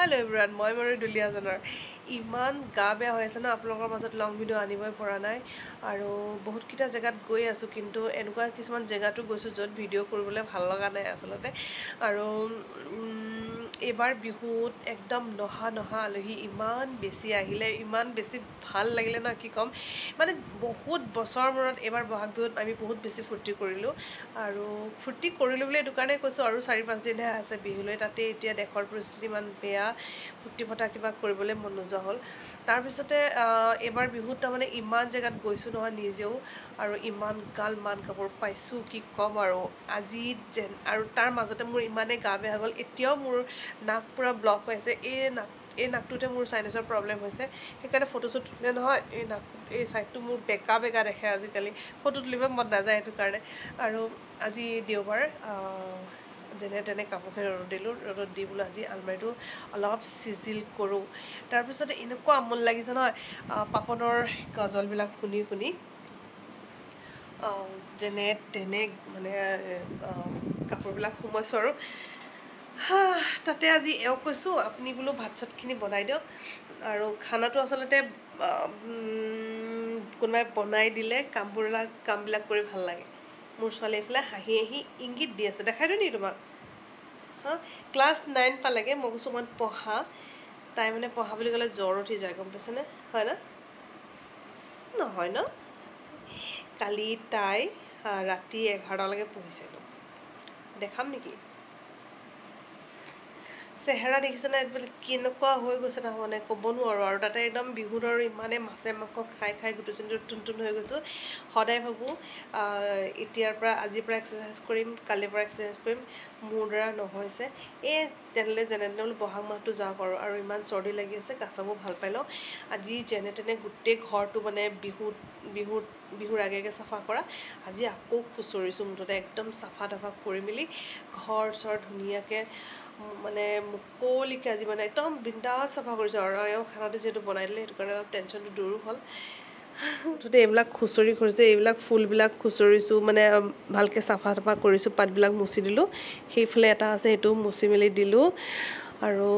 Hello everyone, মই মৰি দুলিয়াজনৰ ইমান গা বেয়া হৈ আছে না আপোনালোকৰ মাজত লং ভিডিঅ' আনিবই পৰা নাই আৰু বহুতকেইটা জেগাত গৈ আছো কিন্তু এনেকুৱা কিছুমান জেগাতো গৈছো য'ত ভিডিঅ' কৰিবলৈ ভাল লগা নাই আচলতে আৰু এবাৰ বিহুত একদম নহা আলহী ইমান বেছি আহিলে ইমান বেছি ভাল লাগিলে না কি ক'ম মানে বহুত বছৰ মূৰত এবাৰ বহাগ বিহুত আমি বহুত বেছি ফূৰ্তি কৰিলোঁ আৰু ফূৰ্তি কৰিলোঁ বুলি এইটো কাৰণে কৈছোঁ আৰু 4-5 দিনহে আছে বিহুলৈ তাতে এতিয়া দেশৰ পৰিস্থিতি ইমান বেয়া ফূৰ্তি ফটা কিবা কৰিবলৈ মন নোযোৱা হ'ল তাৰপিছতে এবাৰ বিহুত তাৰমানে ইমান জেগাত গৈছোঁ নহয় নিজেও আৰু ইমান গাল মান কাপোৰ পাইছোঁ কি ক'ম আৰু আজি যেন আৰু তাৰ মাজতে মোৰ ইমানেই গা বেয়া হৈ গ'ল এতিয়াও মোৰ নাক পুৰা ব্লক হৈ আছে এই নাকটোতে মোৰ চাইনাছৰ প্ৰব্লেম হৈছে সেইকাৰণে ফটোশ্বুট তুলিলে নহয় এই ছাইডটো মোৰ বেকা দেখে আজিকালি ফটো তুলিব মন নাযায় সেইটো কাৰণে আৰু আজি দেওবাৰ যেনে তেনে কাপোৰখিনি ৰ'দত দিলোঁ ৰ'দত দি বোলো আজি আলমাৰিটো অলপ চিজিল কৰোঁ তাৰপিছতে এনেকুৱা আমনি লাগিছে নহয় পাপনৰ গজলবিলাক শুনি যেনে তেনে মানে কাপোৰবিলাক সোমাইছোঁ আৰু তাতে আজি এওঁক কৈছোঁ আপুনি বোলো ভাত চাতখিনি বনাই দিয়ক আৰু খানাটো আচলতে কোনোবাই বনাই দিলে কামবিলাক কৰি ভাল লাগে মোৰ ছোৱালী এইফালে হাঁহি ইংগিত দি আছে দেখাই দিওঁ নি তোমাক ক্লাছ 9 পালেগৈ মই কৈছোঁ অকণমান পঢ়া তাই মানে পঢ়া বুলি ক'লে জ্বৰ উঠি যায় গম পাইছেনে হয় না নহয় ন কালি তাই ৰাতি 11টালৈকে পঢ়িছে দেখাম নেকি চেহেৰা দেখিছেনে কেনেকুৱা হৈ গৈছে তাৰমানে ক'ব নোৱাৰোঁ আৰু তাতে একদম বিহুত আৰু ইমানেই মাছে মাংস খাই গোটেই টুন হৈ গৈছোঁ সদায় ভাবোঁ এতিয়াৰ পৰা আজিৰ পৰা এক্সাৰচাইজ কৰিম কালিৰ পৰা এক্সাৰচাইজ কৰিম মোৰ দ্বাৰা নহৈছে যেনে তেনে বহাগ মাহটো যাওক আৰু ইমান চৰ্দি লাগি আছে গা চাবোৰ ভাল পাই লওঁ আজি যেনে তেনে গোটেই ঘৰটো মানে বিহুৰ আগে চাফা কৰা আজি আকৌ খুচৰিছোঁ মুঠতে একদম চাফা তাফা কৰি মেলি ঘৰ চৰ ধুনীয়াকৈ মানে মুকলিকৈ আজি মানে একদম বিন্দাছ চাফা কৰিছোঁ আৰু এওঁ খানাটো যিহেতু বনাই দিলে সেইটো কাৰণে অলপ টেনশ্যনটো দূৰো হ'ল মুঠতে এইবিলাক খুচৰি কৰিছোঁ এইবিলাক ফুলবিলাক খুচৰিছোঁ মানে ভালকৈ চাফা তাফা কৰিছোঁ পাতবিলাক মুচি দিলোঁ সেইফালে এটা আছে সেইটো মুচি মেলি দিলোঁ আৰু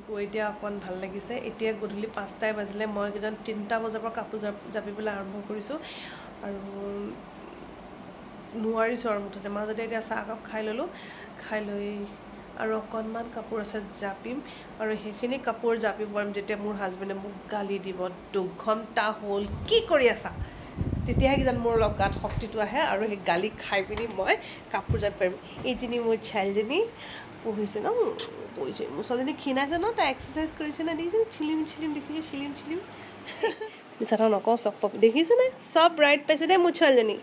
গৈ এতিয়া অকণমান ভাল লাগিছে এতিয়া গধূলি 5টাই বাজিলে মই কিজান 3টা বজাৰ পৰা কাপোৰ জাপিবলৈ আৰম্ভ কৰিছোঁ আৰু নোৱাৰিছোঁ আৰু মুঠতে মাজতে এতিয়া চাহ একাপ খাই ল'লোঁ খাই লৈ আৰু অকণমান কাপোৰ আছে জাপিম আৰু সেইখিনি কাপোৰ জাপিব পাৰিম যেতিয়া মোৰ হাজবেণ্ডে মোক গালি দিব 2 ঘণ্টা হ'ল কি কৰি আছা তেতিয়াহে কিজান মোৰ অলপ গাত শক্তিটো আহে আৰু সেই গালি খাই পিনি মই কাপোৰ জাপিব পাৰিম এইজনী মোৰ ছোৱালীজনী পঢ়িছে ন পঢ়িছে মোৰ ছোৱালীজনী ক্ষীণাইছে ন তাই এক্সাৰচাইজ কৰিছে নে দেখিছে চিলিম দেখিছোঁ চিলিম মিছা কথা নকওঁ চব দেখিছেনে চব ৰাইট পাইছে দেই মোৰ ছোৱালীজনী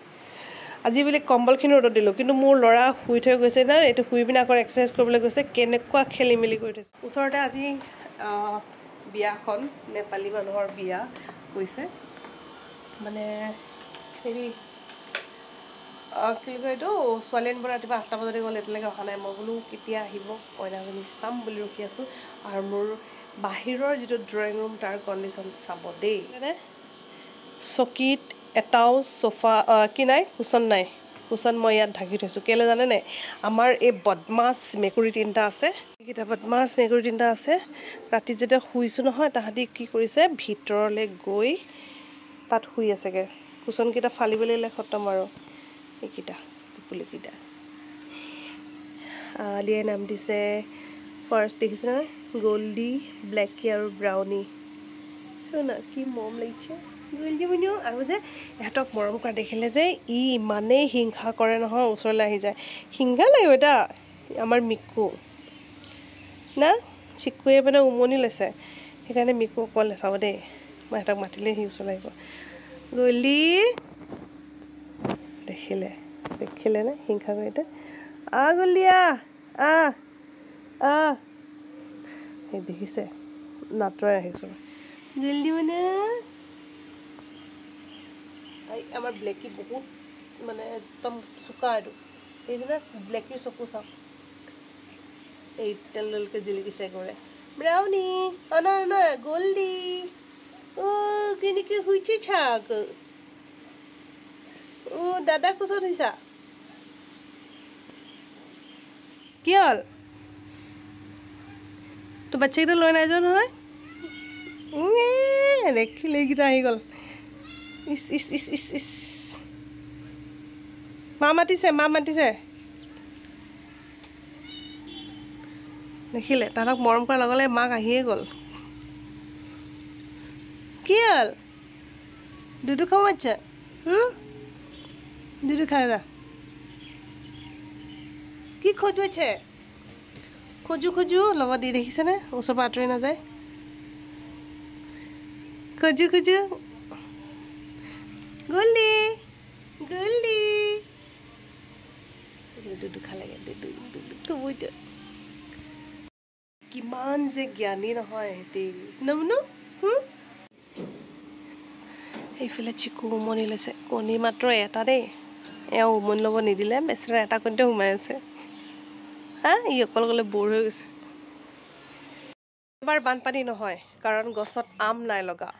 আজি বুলি কম্বলখিনি ৰ'দত দিলোঁ কিন্তু মোৰ ল'ৰা শুই থৈ গৈছে না এইটো শুই পিনে আকৌ এক্সাৰচাইজ কৰিবলৈ গৈছে কেনেকুৱা খেলি মেলি কৰি থৈছে ওচৰতে আজি বিয়াখন নেপালী মানুহৰ বিয়া হৈছে মানে হেৰি কি কয় এইটো ছোৱালী আনিব ৰাতিপুৱা 8টা বজাতে গ'ল এতিয়ালৈকে অহা নাই মই বোলো কেতিয়া আহিব কইনাজনী চাম বুলি ৰখি আছোঁ আৰু মোৰ বাহিৰৰ যিটো ড্ৰয়িং ৰুম তাৰ কণ্ডিশ্যন চাব দেই মানে চকীত এটাও চোফা কি নাই কুচন নাই কুচন মই ইয়াত ঢাকি থৈছোঁ কেলৈ জানে নাই আমাৰ এই বদমাছ মেকুৰী 3টা আছে এইকেইটা বদমাছ মেকুৰী 3টা আছে ৰাতি যেতিয়া শুইছোঁ নহয় তাহাঁতি কি কৰিছে ভিতৰলৈ গৈ তাত শুই আছেগৈ কুচনকেইটা ফালিবলৈ লাগিলে খতম আৰু এইকেইটা পুলিকেইটা আলিয়াই নাম দিছে ফাৰ্ষ্ট দেখিছে নহয় গল্ডি ব্লেকি আৰু ব্ৰাউনি চোনা কি মৰম লাগিছে আৰু যে ইহঁতক মৰম কৰা দেখিলে যে ইমানেই হিংসা কৰে নহয় ওচৰলৈ আহি যায় হিংসা লাগিব এটা আমাৰ মিকু না চিকুৱে মানে উমনি লৈছে সেইকাৰণে মিকু অকল নাচাব দেই মই সিহঁতক মাতিলে সি ওচৰলৈ আহিব গলি দেখিলে নে হিংসা কৰি এতিয়া গলিয়া সেই দেখিছে নাটৰে আহিছোঁ জল্দি মানে আমাৰ ব্লেকি বহুত মানে একদম চোকা এইটো দেখিছেনে ব্লেকিৰ চকু চাওক এই তেলকে জিলিকিছে কৰে ব্ৰাউনি নহয় গল্ডি কেনেকৈ শুইছে চাক দাদা কোচত হৈছা কি হ'ল তো বাচ্চাকেইটা লৈ নাই যোৱা নহয় দেখিলে এইকেইটা আহি গ'ল ইচ ইচ ইচ ইচ ইচ মা মাতিছে দেখিলে তাহাঁতক মৰম কৰাৰ লগে লগে মাক আহিয়ে গ'ল কি হ'ল দুধু খাব মাতিছে দুধু খাই যা কি খজুৱাইছে খজু লগত দি দেখিছেনে ওচৰৰ পৰা আঁতৰি নাযায় খজু গলি দুধু খালেগে দুধু কিমান যে জ্ঞানী নহয় সিহঁতি নমনো এইফালে চিকু উমনি লৈছে কণী মাত্ৰ এটা দেই এওঁ উমনি ল'ব নিদিলে বেচেৰা এটা কণীতে সোমাই আছে হা ই অকল গ'লে বৰ হৈ গৈছে এবাৰ বানপানী নহয় কাৰণ গছত আম নাই লগা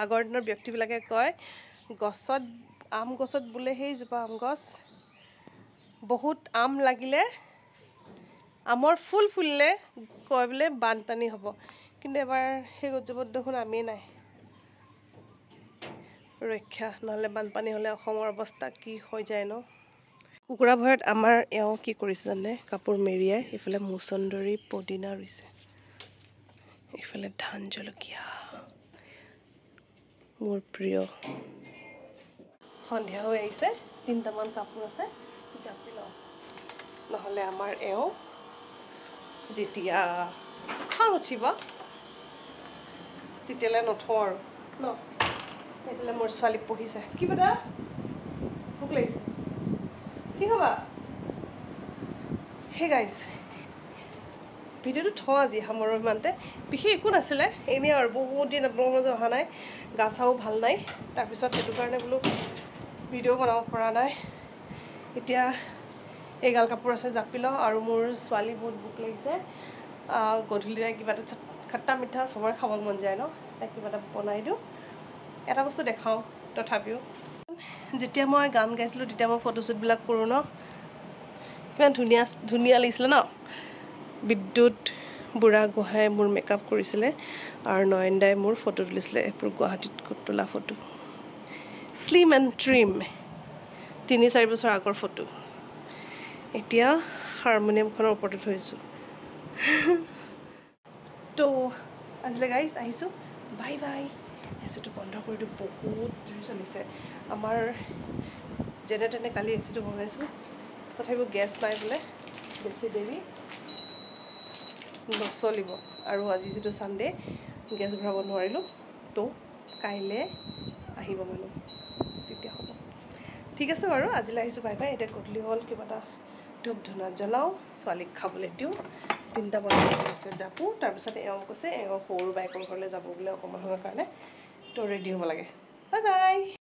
আগৰ দিনৰ ব্যক্তিবিলাকে কয় আম গছত বোলে সেইজোপা আম গছ বহুত আম লাগিলে আমৰ ফুল ফুলিলে কয় বোলে বানপানী হ'ব কিন্তু এবাৰ সেই গছজোপাত দেখোন আমেই নাই ৰক্ষা নহ'লে বানপানী হ'লে অসমৰ অৱস্থা কি হৈ যায় ন কুকুৰা ভয়ত আমাৰ এওঁ কি কৰিছে জানে কাপোৰ মেৰিয়াই এইফালে মচন্দৰী পদিনা ৰুইছে এইফালে ধান জলকীয়া মোৰ প্ৰিয় সন্ধিয়া হৈ আহিছে 3টামান কাপোৰ আছে জাপি লওঁ নহ'লে আমাৰ এওঁ যেতিয়া খং উঠিব তেতিয়ালৈ নথওঁ আৰু ন এইফালে মোৰ ছোৱালী পঢ়িছে কি বেটা ভোক লাগিছে কি খাবা হে গাইজ ভিডিঅ'টো থওঁ আজি সামৰো ইমানতে বিশেষ একো নাছিলে এনেই আৰু বহুত দিন আপোনালোকৰ মাজত অহা নাই গা চাও ভাল নাই তাৰপিছত সেইটো কাৰণে বোলো ভিডিঅ' বনাব পৰা নাই এতিয়া এইগাল কাপোৰ আছে জাপি লওঁ আৰু মোৰ ছোৱালী বহুত ভোক লাগিছে গধূলি কিবা এটা খট্টা মিঠা চবৰে খাব মন যায় ন তাই কিবা এটা বনাই দিওঁ এটা বস্তু দেখাওঁ তথাপিও যেতিয়া মই গান গাইছিলোঁ তেতিয়া মই ফটোশ্বুটবিলাক কৰোঁ ন কিমান ধুনীয়া লাগিছিলে ন বিদ্যুৎ বুঢ়াগোহাঁই মোৰ মেকআপ কৰিছিলে আৰু নয়নদাই মোৰ ফটো তুলিছিলে এইবোৰ গুৱাহাটীত তোলা ফটো শ্লিম এণ্ড ট্ৰিম 3-4 বছৰ আগৰ ফটো এতিয়া হাৰমনিয়ামখনৰ ওপৰতে থৈছোঁ তো আজিলৈ গাইজ আহিছোঁ বাই এচিটো বন্ধ কৰি দিওঁ বহুত জুই চলিছে আমাৰ যেনে তেনে কালি এচিটো বনাইছোঁ তথাপিও গেছ নাই বোলে বেছি দেৰি নচলিব আৰু আজি যিটো ছানডে গেছ ভৰাব নোৱাৰিলোঁ তো কাইলৈ আহিব মানুহ তেতিয়া হ'ব ঠিক আছে বাৰু আজিলৈ আহিছোঁ বাই এতিয়া গধূলি হ'ল কিবা এটা ধূপ ধূনা জ্বলাওঁ ছোৱালীক খাবলৈ দিওঁ 3টা বজাত আছে জাপো তাৰপিছত এওঁ কৈছে এওঁ সৰু বাইকৰ ঘৰলৈ যাব বোলে অকণমান সময়ৰ কাৰণে তো ৰেডি হ'ব লাগে বাই